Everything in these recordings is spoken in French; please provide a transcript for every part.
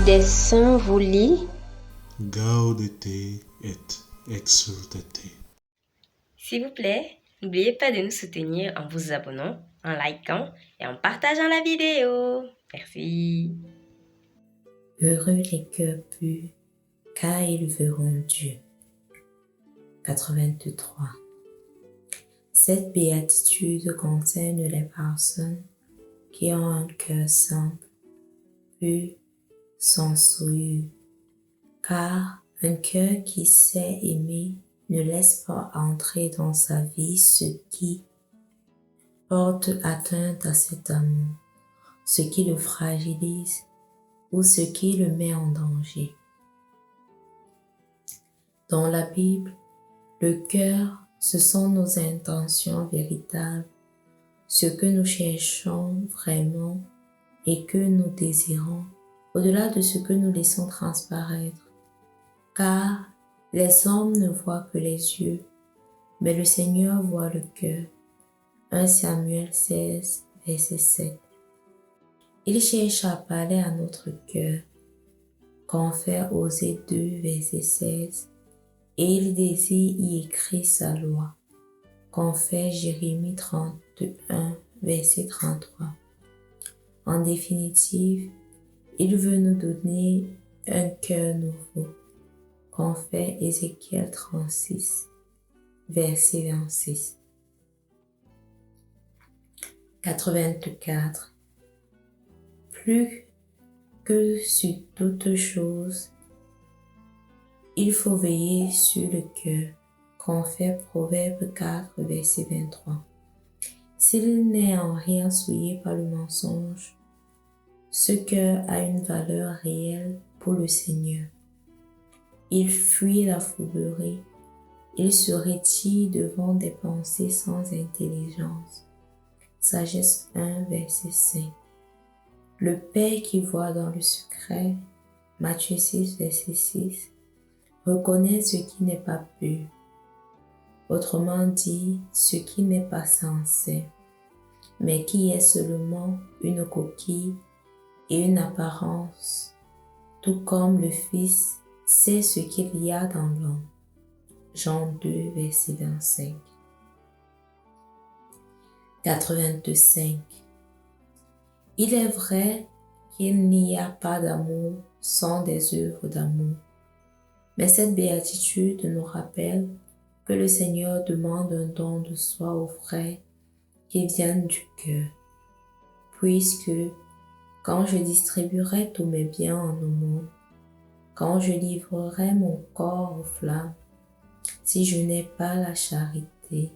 des saints vous lit. Gaudete et exsultate. S'il vous plaît, n'oubliez pas de nous soutenir en vous abonnant, en likant et en partageant la vidéo. Merci. Heureux les cœurs purs, car ils verront Dieu. 83. Cette béatitude concerne les personnes qui ont un cœur simple, pur, sans souillure, car un cœur qui sait aimer ne laisse pas entrer dans sa vie ce qui porte atteinte à cet amour, ce qui le fragilise ou ce qui le met en danger. Dans la Bible, le cœur, ce sont nos intentions véritables, ce que nous cherchons vraiment et que nous désirons, au-delà de ce que nous laissons transparaître. Car les hommes ne voient que les yeux, mais le Seigneur voit le cœur. 1 Samuel 16, verset 7. Il cherche à parler à notre cœur. Confère Osée 2, verset 16. Et il désire y écrire sa loi. Confère Jérémie 31, verset 33. En définitive, il veut nous donner un cœur nouveau. Confère Ézéchiel 36, verset 26. 84. Plus que sur toute chose, il faut veiller sur le cœur. Confère Proverbe 4, verset 23. S'il n'est en rien souillé par le mensonge, ce cœur a une valeur réelle pour le Seigneur. Il fuit la fourberie, il se retire devant des pensées sans intelligence. Sagesse 1, verset 5. Le Père qui voit dans le secret, Matthieu 6, verset 6, reconnaît ce qui n'est pas pur. Autrement dit, ce qui n'est pas censé, mais qui est seulement une coquille et une apparence, tout comme le Fils sait ce qu'il y a dans l'homme. Jean 2, verset 25. 85. Il est vrai qu'il n'y a pas d'amour sans des œuvres d'amour. Mais cette béatitude nous rappelle que le Seigneur demande un don de soi aux frères qui viennent du cœur. Puisque, quand je distribuerai tous mes biens en aumône, quand je livrerai mon corps aux flammes, si je n'ai pas la charité,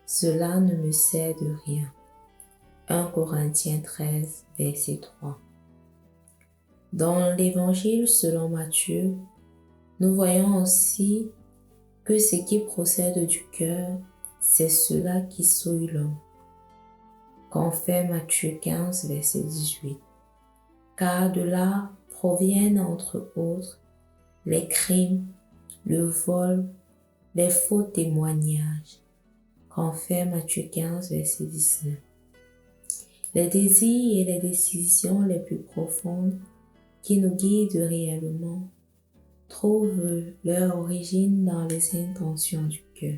cela ne me sert de rien. 1 Corinthiens 13, verset 3. Dans l'Évangile selon Matthieu, nous voyons aussi que ce qui procède du cœur, c'est cela qui souille l'homme. Confère Matthieu 15, verset 18. Car de là proviennent entre autres les crimes, le vol, les faux témoignages. Confère Matthieu 15, verset 19. Les désirs et les décisions les plus profondes qui nous guident réellement trouvent leur origine dans les intentions du cœur.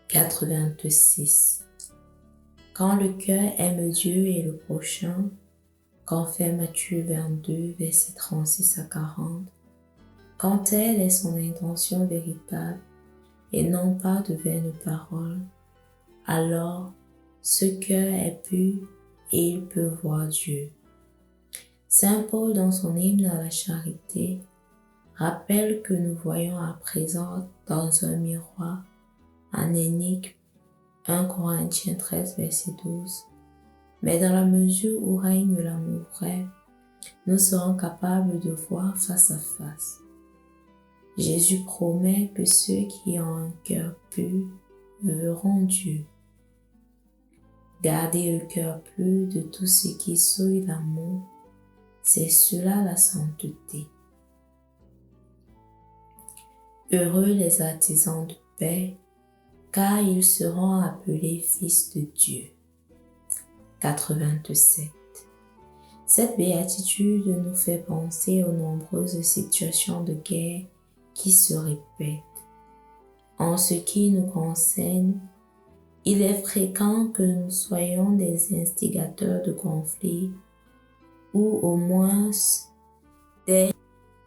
86. Quand le cœur aime Dieu et le prochain, confère Matthieu 22, versets 36 à 40, quand telle est son intention véritable et non pas de vaines paroles, alors ce cœur est pur et il peut voir Dieu. Saint Paul, dans son hymne à la charité, rappelle que nous voyons à présent dans un miroir, en énigme, 1 Corinthiens 13, verset 12. Mais dans la mesure où règne l'amour vrai, nous serons capables de voir face à face. Jésus promet que ceux qui ont un cœur pur verront Dieu. Garder le cœur pur de tout ce qui souille l'amour, c'est cela la sainteté. Heureux les artisans de paix, car ils seront appelés fils de Dieu. 87. Cette béatitude nous fait penser aux nombreuses situations de guerre qui se répètent. En ce qui nous concerne, il est fréquent que nous soyons des instigateurs de conflits ou au moins des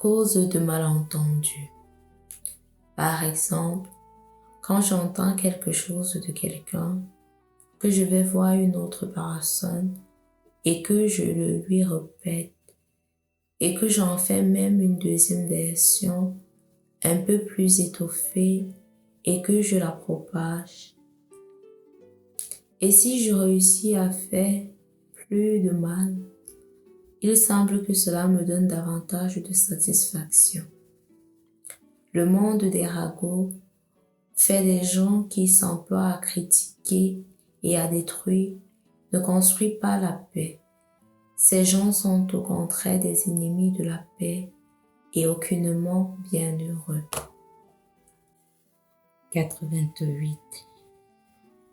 causes de malentendus. Par exemple, quand j'entends quelque chose de quelqu'un, que je vais voir une autre personne et que je le lui répète et que j'en fais même une deuxième version un peu plus étoffée et que je la propage. Et si je réussis à faire plus de mal, il semble que cela me donne davantage de satisfaction. Le monde des ragots fait des gens qui s'emploient à critiquer et à détruire ne construit pas la paix. Ces gens sont au contraire des ennemis de la paix et aucunement bienheureux. 88.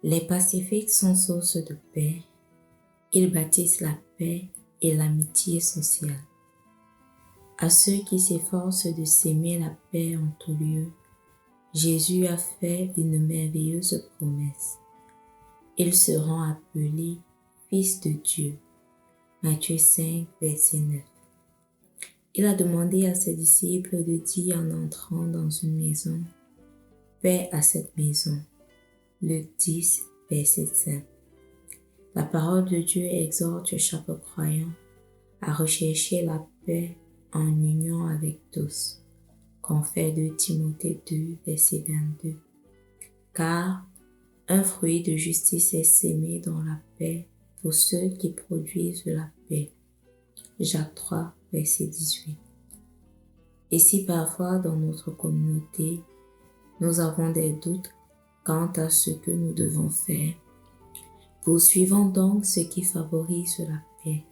Les pacifiques sont source de paix. Ils bâtissent la paix et l'amitié sociale. À ceux qui s'efforcent de s'aimer la paix en tout lieu, Jésus a fait une merveilleuse promesse. Ils seront appelés fils de Dieu. Matthieu 5, verset 9. Il a demandé à ses disciples de dire en entrant dans une maison, paix à cette maison. Luc 10, verset 5. La parole de Dieu exhorte chaque croyant à rechercher la paix en union avec tous. Confère 2 Timothée 2, verset 22. Car un fruit de justice est sémé dans la paix pour ceux qui produisent la paix. Jacques 3, verset 18. Et si parfois dans notre communauté, nous avons des doutes quant à ce que nous devons faire, poursuivons donc ce qui favorise la paix.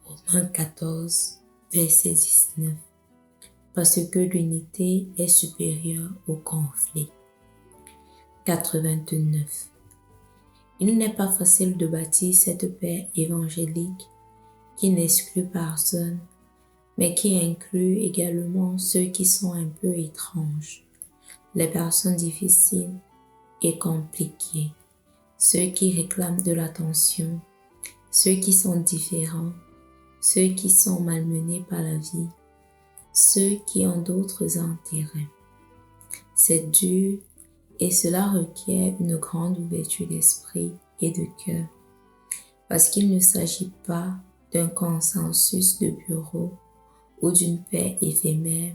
Romains 14, verset 19. Parce que l'unité est supérieure au conflit. 89. Il n'est pas facile de bâtir cette paix évangélique qui n'exclut personne, mais qui inclut également ceux qui sont un peu étranges, les personnes difficiles et compliquées, ceux qui réclament de l'attention, ceux qui sont différents, ceux qui sont malmenés par la vie, ceux qui ont d'autres intérêts. C'est dur et cela requiert une grande ouverture d'esprit et de cœur, parce qu'il ne s'agit pas d'un consensus de bureau ou d'une paix éphémère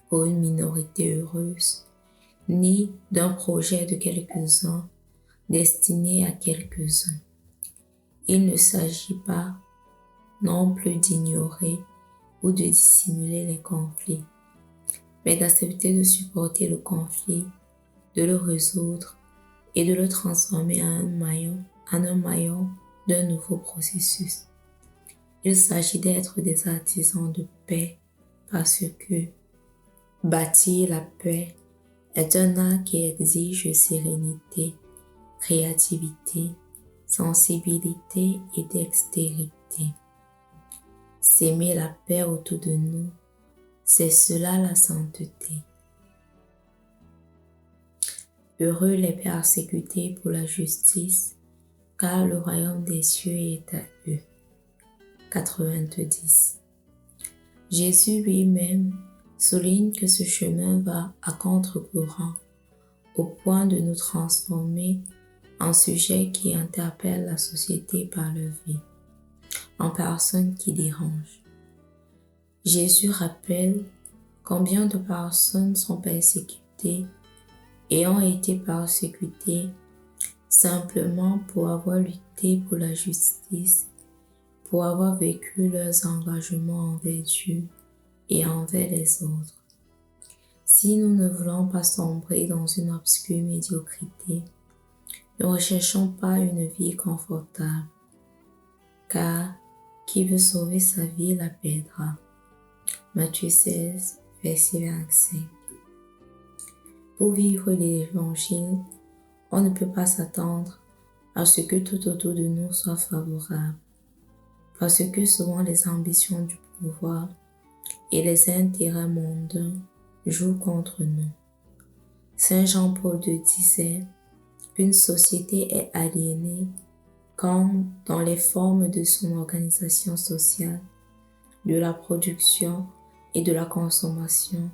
pour une minorité heureuse, ni d'un projet de quelques-uns destiné à quelques-uns. Il ne s'agit pas non plus d'ignorer ou de dissimuler les conflits, mais d'accepter de supporter le conflit, de le résoudre et de le transformer en un maillon d'un nouveau processus. Il s'agit d'être des artisans de paix parce que bâtir la paix est un art qui exige sérénité, créativité, sensibilité et dextérité. S'aimer la paix autour de nous, c'est cela la sainteté. Heureux les persécutés pour la justice, car le royaume des cieux est à eux. 90. Jésus lui-même souligne que ce chemin va à contre-courant, au point de nous transformer en sujets qui interpellent la société par leur vie, en personnes qui dérangent. Jésus rappelle combien de personnes sont persécutées et ont été persécutées simplement pour avoir lutté pour la justice, pour avoir vécu leurs engagements envers Dieu et envers les autres. Si nous ne voulons pas sombrer dans une obscure médiocrité, ne recherchons pas une vie confortable, car qui veut sauver sa vie la perdra. Matthieu 16, verset 25. Pour vivre l'Évangile, on ne peut pas s'attendre à ce que tout autour de nous soit favorable. parce que souvent les ambitions du pouvoir et les intérêts mondains jouent contre nous. Saint Jean-Paul II disait qu'une société est aliénée quand, dans les formes de son organisation sociale, de la production et de la consommation,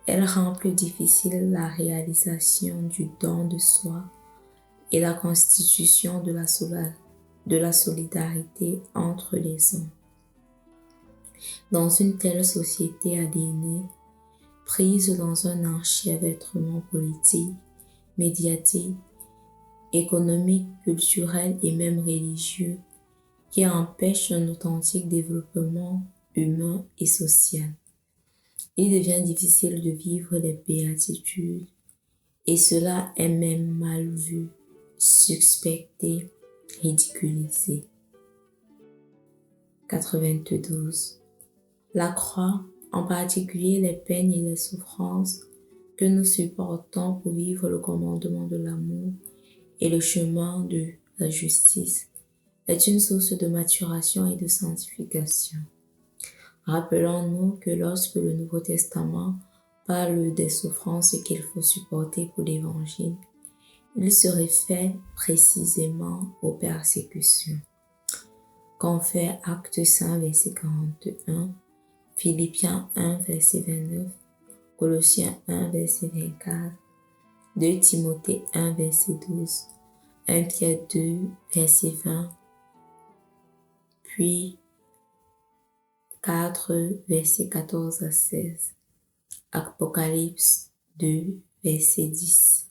elle rend plus difficile la réalisation du don de soi et la constitution de la solidarité entre les hommes. Dans une telle société aliénée, prise dans un enchevêtrement politique, médiatique, économique, culturel et même religieux qui empêche un authentique développement humain et social. Il devient difficile de vivre les béatitudes et cela est même mal vu, suspecté, ridiculisé. 92. La croix, en particulier les peines et les souffrances que nous supportons pour vivre le commandement de l'amour et le chemin de la justice, est une source de maturation et de sanctification. Rappelons-nous que lorsque le Nouveau Testament parle des souffrances qu'il faut supporter pour l'Évangile, il se réfère précisément aux persécutions. Confère Actes 5, verset 41, Philippiens 1, verset 29, Colossiens 1, verset 24, 2 Timothée 1, verset 12, 1 Pierre 2, verset 20, puis 4, versets 14 à 16. Apocalypse 2, verset 10.